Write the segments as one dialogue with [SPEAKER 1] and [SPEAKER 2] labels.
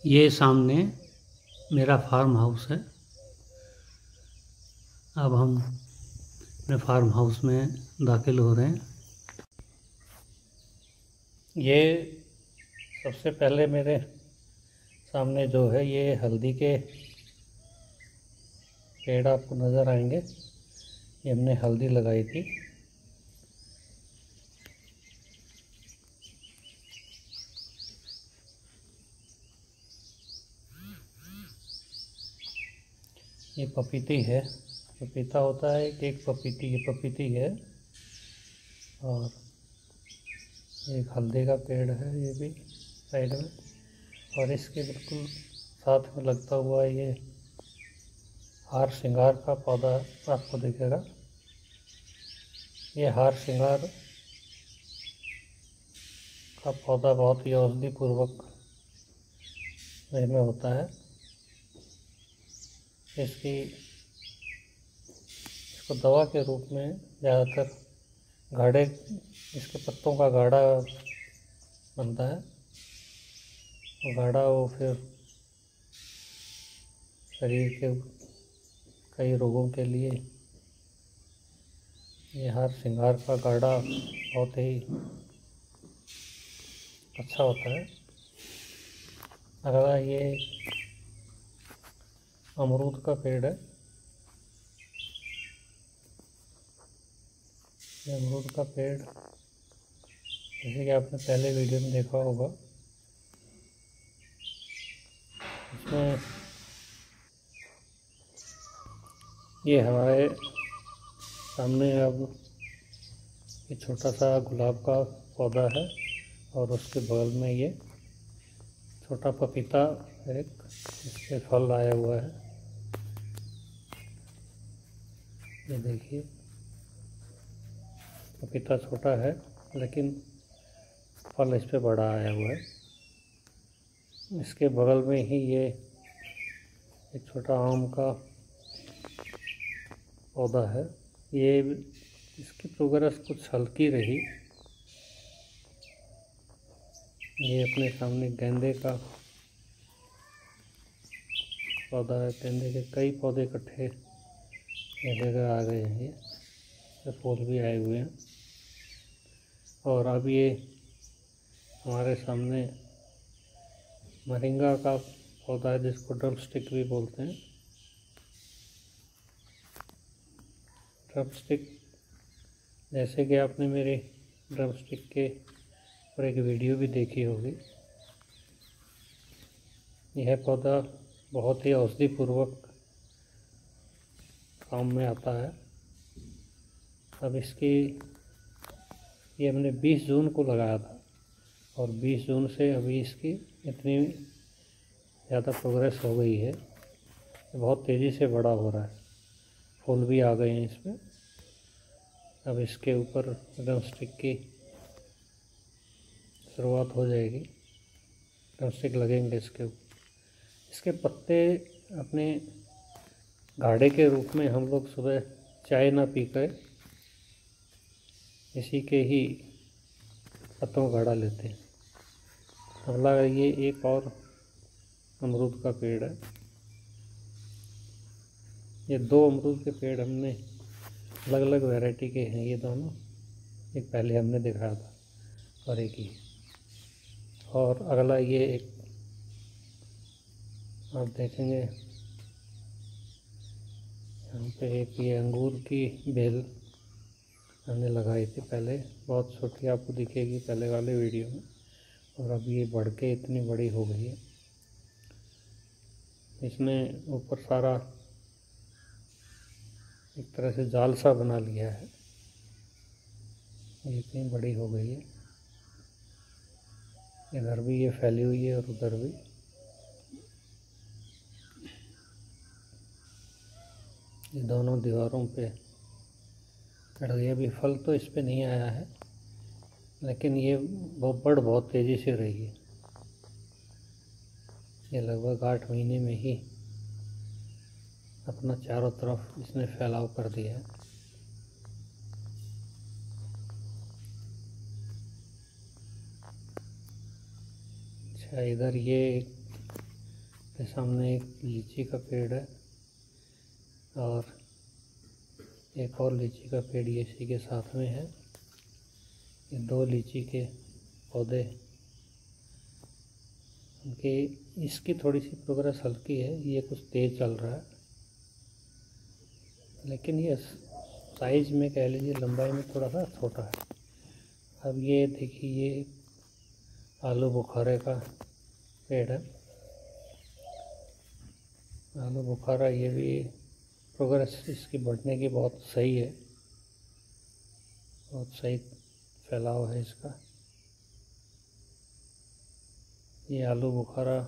[SPEAKER 1] ये सामने मेरा फार्म हाउस है। अब हम अपने फार्म हाउस में दाखिल हो रहे हैं। ये सबसे पहले मेरे सामने जो है ये हल्दी के पेड़ आपको नज़र आएंगे। ये हमने हल्दी लगाई थी। ये पपीती है। पपीता होता है कि एक पपीती, ये पपीती है। और एक हल्दी का पेड़ है, ये भी साइड में। और इसके बिल्कुल साथ में लगता हुआ ये हार श्रृंगार का पौधा आपको दिखेगा। ये हार श्रृंगार का पौधा बहुत ही औषधि पूर्वक में होता है। इसको दवा के रूप में ज़्यादातर गाढ़े, इसके पत्तों का गाढ़ा बनता है। और गाढ़ा वो फिर शरीर के कई रोगों के लिए ये हार श्रृंगार का गाढ़ा बहुत ही अच्छा होता है। अगला ये अमरूद का पेड़ है। ये अमरूद का पेड़ जैसे कि आपने पहले वीडियो में देखा होगा, इसमें ये हमारे सामने अब ये छोटा सा गुलाब का पौधा है और उसके बगल में ये छोटा पपीता एक इसके फल आया हुआ है। ये देखिए, पपीता छोटा है लेकिन फल इस पे बड़ा आया हुआ है। इसके बगल में ही ये एक छोटा आम का पौधा है। ये इसकी प्रोग्रेस कुछ हल्की रही। ये अपने सामने गेंदे का पौधा है। गेंदे के कई पौधे इकट्ठे एक जगह आ गए हैं। ये फूल भी आए हुए हैं। और अब ये हमारे सामने मोरिंगा का पौधा है, जिसको ड्रम स्टिक भी बोलते हैं। ड्रम स्टिक, जैसे कि आपने मेरे ड्रम स्टिक के और एक वीडियो भी देखी होगी, यह पौधा बहुत ही औषधि पूर्वक काम में आता है। अब इसकी ये हमने 20 जून को लगाया था और 20 जून से अभी इसकी इतनी ज़्यादा प्रोग्रेस हो गई है, बहुत तेज़ी से बड़ा हो रहा है। फूल भी आ गए हैं इसमें। अब इसके ऊपर ड्रम स्टिक की शुरुआत हो जाएगी। ड्रम स्टिक लगेंगे इसके ऊपर। इसके पत्ते अपने गाढ़े के रूप में हम लोग सुबह चाय ना पीकर इसी के ही पत्तों का गाढ़ा लेते हैं। अगला ये एक और अमरूद का पेड़ है। ये 2 अमरूद के पेड़ हमने अलग अलग वैरायटी के हैं। ये दोनों, एक पहले हमने दिखाया था और एक ही। और अगला ये एक आप देखेंगे यहाँ पे एक ये अंगूर की बेल हमने लगाई थी पहले, बहुत छोटी आपको दिखेगी पहले वाले वीडियो में। और अब ये बढ़ के इतनी बड़ी हो गई है। इसमें ऊपर सारा एक तरह से जाल सा बना लिया है। ये इतनी बड़ी हो गई है। इधर भी ये फैली हुई है और उधर भी। ये दोनों दीवारों पे चढ़ गई। अभी फल तो इस पे नहीं आया है, लेकिन ये बहुत तेज़ी से रही है। ये लगभग 8 महीने में ही अपना चारों तरफ इसने फैलाव कर दिया है। अच्छा, इधर ये आपके सामने एक लीची का पेड़ है और एक और लीची का पेड़ ये इसी के साथ में है। ये 2 लीची के पौधे, उनके इसकी थोड़ी सी प्रोग्रेस हल्की है, ये कुछ तेज़ चल रहा है, लेकिन ये साइज में कह लीजिए लंबाई में थोड़ा सा छोटा है। अब ये देखिए, ये आलू बुखारे का पेड़ है। आलू बुखारा ये भी प्रोग्रेस इसकी बढ़ने की बहुत सही है, बहुत सही फैलाव है इसका। ये आलू बुखारा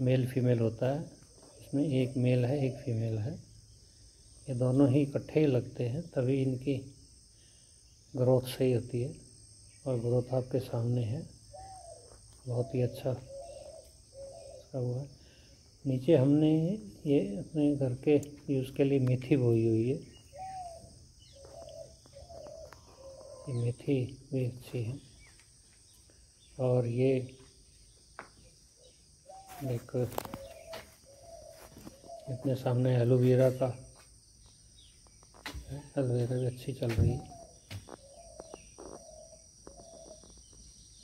[SPEAKER 1] मेल फीमेल होता है, इसमें एक मेल है एक फीमेल है। ये दोनों ही इकट्ठे ही लगते हैं, तभी इनकी ग्रोथ सही होती है, और ग्रोथ आपके सामने है, बहुत ही अच्छा इसका हुआ है। नीचे हमने ये अपने घर के यूज़ के लिए मेथी बोई हुई है। ये मेथी भी अच्छी है, और ये एक अपने सामने एलोवेरा का, एलोवेरा भी अच्छी चल रही है।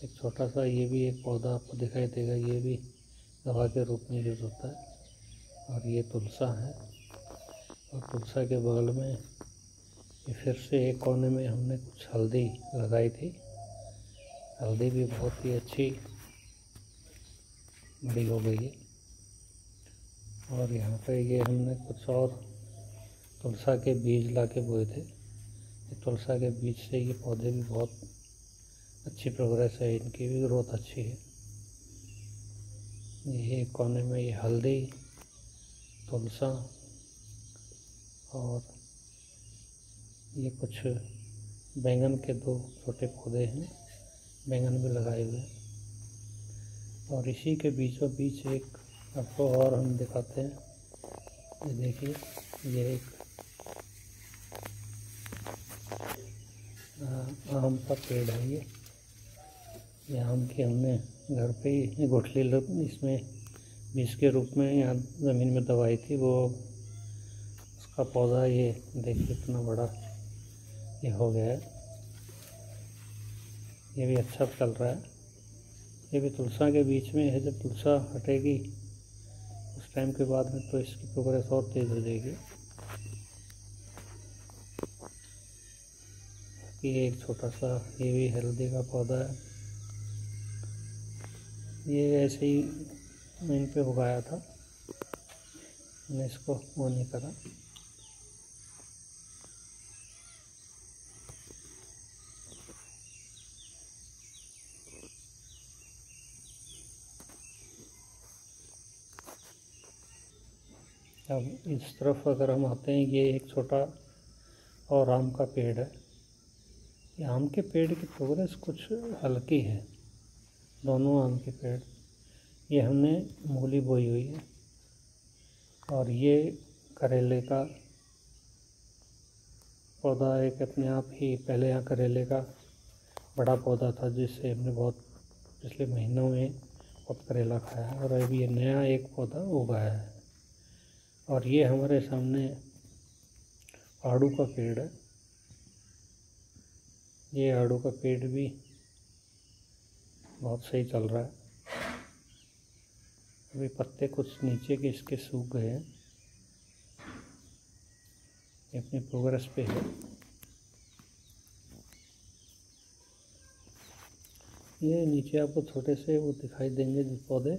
[SPEAKER 1] एक छोटा सा ये भी एक पौधा आपको दिखाई देगा, ये भी दवा के रूप में यूज़ होता है। और ये तुलसा है, और तुलसा के बगल में ये फिर से एक कोने में हमने कुछ हल्दी लगाई थी। हल्दी भी बहुत ही अच्छी बड़ी हो गई है। और यहाँ पे ये हमने कुछ और तुलसा के बीज ला के बोए थे। ये तुलसा के बीज से ये पौधे भी बहुत अच्छी प्रोग्रेस है, इनकी भी ग्रोथ अच्छी है। ये कोने में ये हल्दी, तुलसा, और ये कुछ बैंगन के 2 छोटे पौधे हैं, बैंगन भी लगाए हुए हैं। और इसी के बीचों बीच एक आपको और हम दिखाते हैं। ये देखिए, ये एक आम का पेड़ है। ये आम की हमने घर पे ही गुठली इसमें बीज के रूप में यहाँ ज़मीन में दबाई थी। वो उसका पौधा ये देखिए इतना बड़ा ये हो गया है। ये भी अच्छा चल रहा है। ये भी तुलसा के बीच में है। जब तुलसा हटेगी उस टाइम के बाद में तो इसकी प्रोग्रेस और तेज़ हो जाएगी। ये एक छोटा सा ये भी हल्दी का पौधा है। ये ऐसे ही ज़मीन पे उगाया था, मैंने इसको वो नहीं करा। अब इस तरफ अगर हम आते हैं, ये एक छोटा और आम का पेड़ है। ये आम के पेड़ की प्रोग्रेस कुछ हल्की है, दोनों आम के पेड़। ये हमने मूली बोई हुई है, और ये करेले का पौधा एक अपने आप ही। पहले यहाँ करेले का बड़ा पौधा था, जिससे हमने बहुत पिछले महीनों में बहुत करेला खाया है। और अभी ये नया एक पौधा उगाया है। और ये हमारे सामने आड़ू का पेड़ है। ये आड़ू का पेड़ भी बहुत सही चल रहा है। अभी पत्ते कुछ नीचे के इसके सूख गए हैं, ये अपनी प्रोग्रेस पे है। ये नीचे आपको छोटे से वो दिखाई देंगे जो पौधे,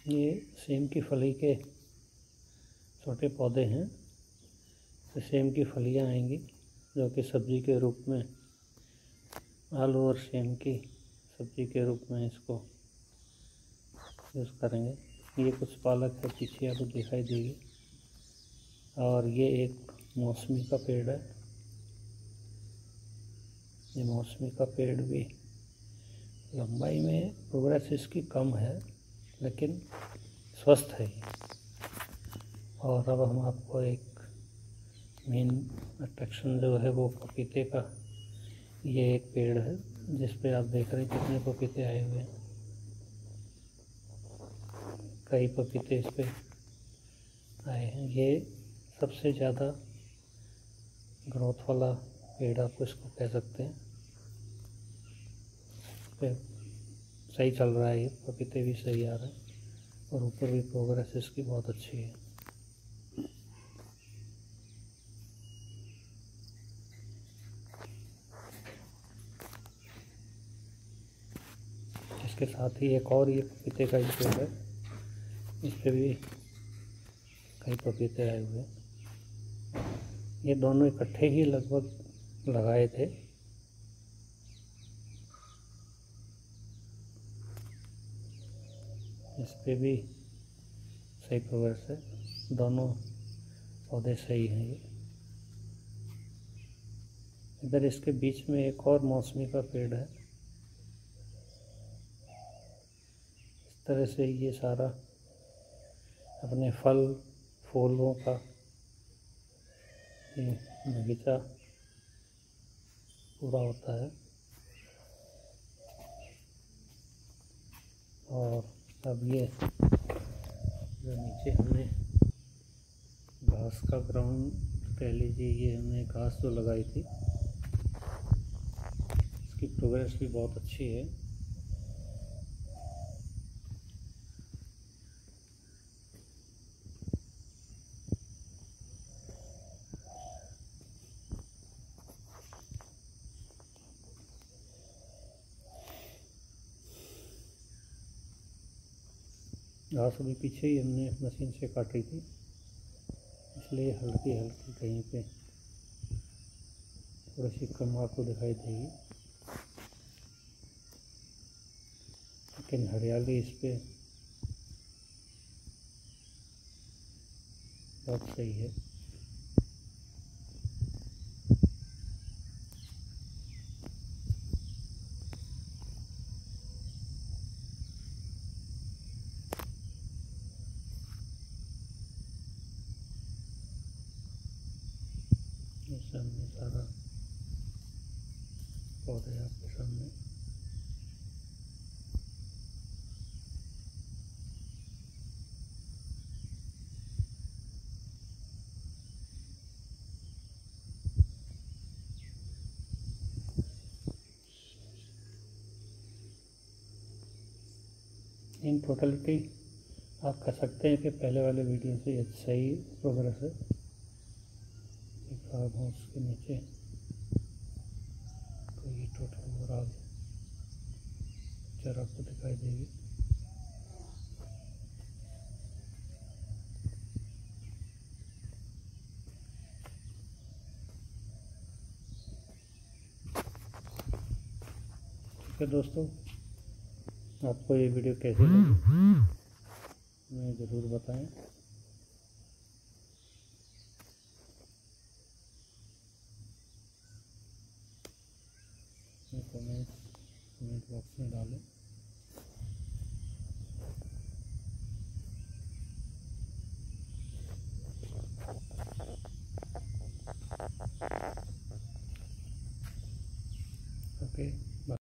[SPEAKER 1] ये सेम की फली के छोटे पौधे हैं। तो सेम की फलियां आएंगी, जो कि सब्जी के रूप में, आलू और सेम की सब्जी के रूप में इसको यूज़ करेंगे। ये कुछ पालक है, पीछे आपको दिखाई देगी। और ये एक मौसमी का पेड़ है। ये मौसमी का पेड़ भी लंबाई में प्रोग्रेस इसकी कम है, लेकिन स्वस्थ है। और अब हम आपको एक मेन अट्रैक्शन जो है वो पपीते का, ये एक पेड़ है जिस पे आप देख रहे हैं कितने पपीते आए हुए हैं। कई पपीते इस पे आए हैं। ये सबसे ज़्यादा ग्रोथ वाला पेड़ आप इसको कह सकते हैं। इस पे सही चल रहा है, ये पपीते भी सही आ रहे हैं और ऊपर भी प्रोग्रेस इसकी बहुत अच्छी है। इसके साथ ही एक और ये पपीते का ही पेड़ है, इस पे भी कई पपीते आए हुए हैं। ये दोनों इकट्ठे ही लगभग लगाए थे। इस पे भी सही प्रोग्रेस है, दोनों पौधे सही हैं। ये इधर इसके बीच में एक और मौसमी का पेड़ है। इस तरह से ये सारा अपने फल फूलों का ये बगीचा पूरा होता है। और अब ये जो नीचे हमने घास का ग्राउंड कह लीजिए, ये हमने घास जो लगाई थी, इसकी प्रोग्रेस भी बहुत अच्छी है। घास अभी पीछे ही हमने मशीन से काटी थी, इसलिए हल्की हल्की कहीं पे थोड़ी सी कम आपको दिखाई देगी, लेकिन हरियाली इस पे बहुत सही है। ये सामने सारा पौधे आपके सामने। इन टोटलिटी आप कह सकते हैं कि पहले वाले वीडियो से सही प्रोग्रेस है। फार्म हाउस के नीचे तो ये टोटल ओवरऑल पिक्चर आपको दिखाई देगी। ठीक है दोस्तों, आपको ये वीडियो कैसी लगी हमें ज़रूर बताएं। कमेंट बॉक्स में डालें।